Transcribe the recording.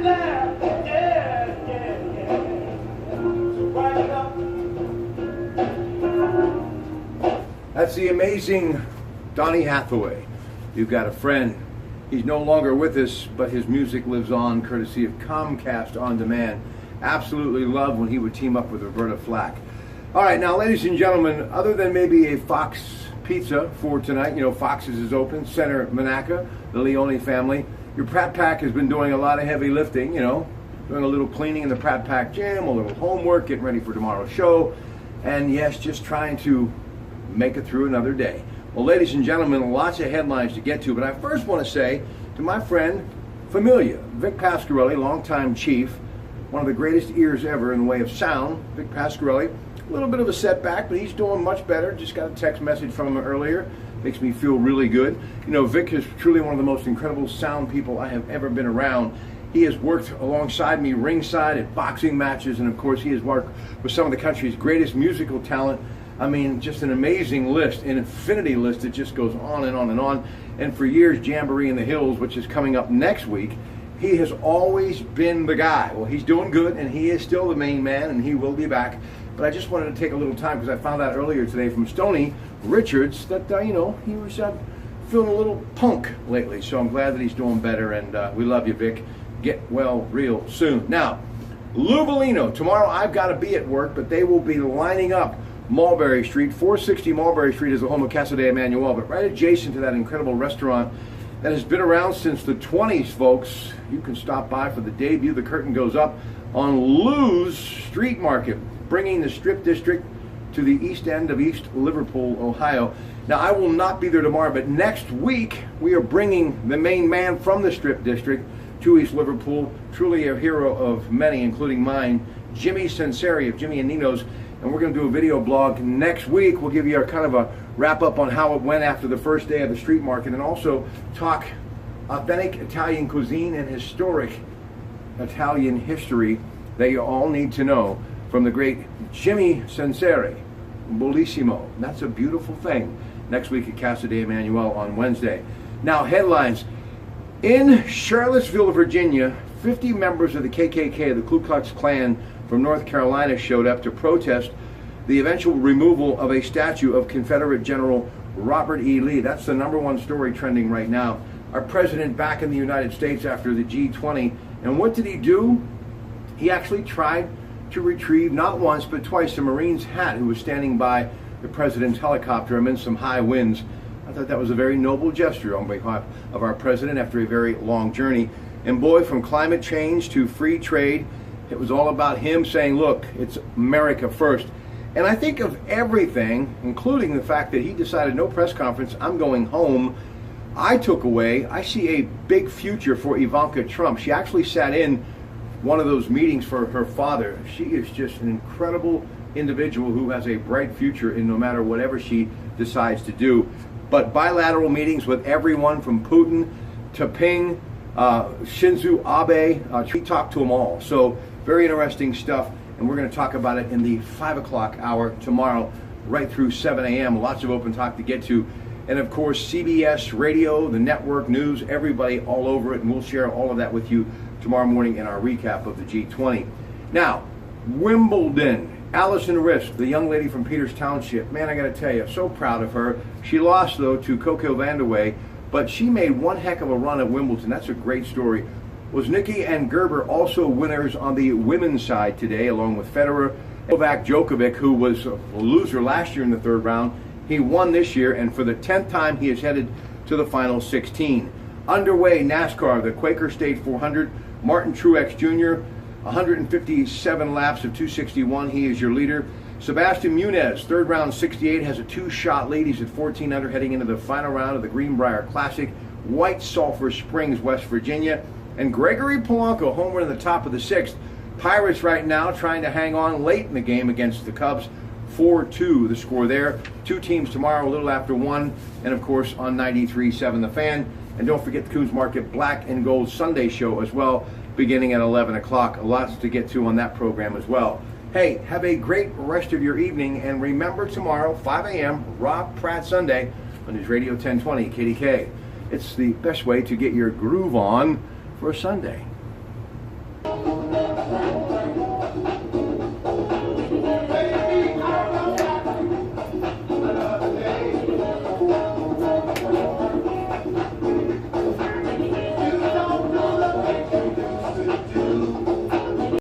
there. Yeah, yeah, yeah. So bright it up. That's the amazing Donny Hathaway. You've got a friend. He's no longer with us, but his music lives on, courtesy of Comcast On Demand. Absolutely loved when he would team up with Roberta Flack. All right, now, ladies and gentlemen, other than maybe a Fox pizza for tonight, you know, Fox's is open, Center Monaca, the Leone family. Your Pratt Pack has been doing a lot of heavy lifting, you know, doing a little cleaning in the Pratt Pack gym, a little homework, getting ready for tomorrow's show, and yes, just trying to make it through another day. Well, ladies and gentlemen, lots of headlines to get to, but I first want to say to my friend, Familia, Vic Pasquarelli, longtime chief, one of the greatest ears ever in the way of sound, Vic Pasquarelli. A little bit of a setback, but he's doing much better. Just got a text message from him earlier. Makes me feel really good. You know, Vic is truly one of the most incredible sound people I have ever been around. He has worked alongside me ringside at boxing matches, and of course he has worked with some of the country's greatest musical talent. I mean, just an amazing list, an infinity list that just goes on and on and on. And for years, Jamboree in the Hills, which is coming up next week, he has always been the guy. Well, he's doing good, and he is still the main man, and he will be back. But I just wanted to take a little time, because I found out earlier today from Stoney Richards that, you know, he was feeling a little punk lately. So I'm glad that he's doing better, and we love you, Vic. Get well real soon. Now, Lou Bellino, tomorrow I've got to be at work, but they will be lining up Mulberry Street. 460 Mulberry Street is the home of Casa de Emmanuel, but right adjacent to that incredible restaurant that has been around since the 20s, folks. You can stop by for the debut. The curtain goes up on Lou's Street Market, bringing the Strip District to the east end of East Liverpool, Ohio. Now, I will not be there tomorrow, but next week we are bringing the main man from the Strip District to East Liverpool, truly a hero of many, including mine, Jimmy Senseri of Jimmy and Nino's. And we're going to do a video blog next week. We'll give you a kind of a wrap up on how it went after the first day of the street market, and also talk authentic Italian cuisine and historic Italian history that you all need to know from the great Jimmy Senseri. Bellissimo. That's a beautiful thing. Next week at Casa de Emmanuel on Wednesday. Now, headlines. In Charlottesville, Virginia, 50 members of the KKK, the Ku Klux Klan from North Carolina, showed up to protest the eventual removal of a statue of Confederate General Robert E. Lee. That's the #1 story trending right now. Our president back in the United States after the G20. And what did he do? He actually tried to retrieve, not once but twice, a Marine's hat who was standing by the president's helicopter amid some high winds. I thought that was a very noble gesture on behalf of our president after a very long journey. And boy, from climate change to free trade, it was all about him saying, look, it's America first. And I think of everything, including the fact that he decided no press conference, I'm going home, I took away, I see a big future for Ivanka Trump. She actually sat in one of those meetings for her father. She is just an incredible individual who has a bright future in no matter whatever she decides to do. But bilateral meetings with everyone from Putin to Ping, Shinzo Abe, we talked to them all. So very interesting stuff, and we're going to talk about it in the 5 o'clock hour tomorrow, right through 7 a.m. Lots of open talk to get to. And of course, CBS Radio, the network news, everybody all over it, and we'll share all of that with you tomorrow morning in our recap of the G20. Now, Wimbledon. Allison Risk, the young lady from Peters Township, man, I got to tell you, so proud of her. She lost, though, to Coco Vandeweghe, but she made one heck of a run at Wimbledon. That's a great story. Wozniacki and Gerber also winners on the women's side today, along with Federer. Novak Djokovic, who was a loser last year in the third round, he won this year, and for the 10th time, he is headed to the final 16. Underway, NASCAR, the Quaker State 400, Martin Truex Jr., 157 laps of 261. He is your leader. Sebastian Muniz, third round 68, has a 2-shot lead. He's at 14 under, heading into the final round of the Greenbrier Classic, White Sulphur Springs, West Virginia. And Gregory Polanco, homer in the top of the 6th. Pirates right now trying to hang on late in the game against the Cubs. 4-2 the score there. 2 teams tomorrow, a little after 1, and of course on 93.7 The Fan. And don't forget the Coons Market Black and Gold Sunday show as well, beginning at 11 o'clock. Lots to get to on that program as well. Hey, have a great rest of your evening, and remember tomorrow, 5 a.m., Rob Pratt Sunday on News Radio 1020 KDK. It's the best way to get your groove on for a Sunday. Thank you.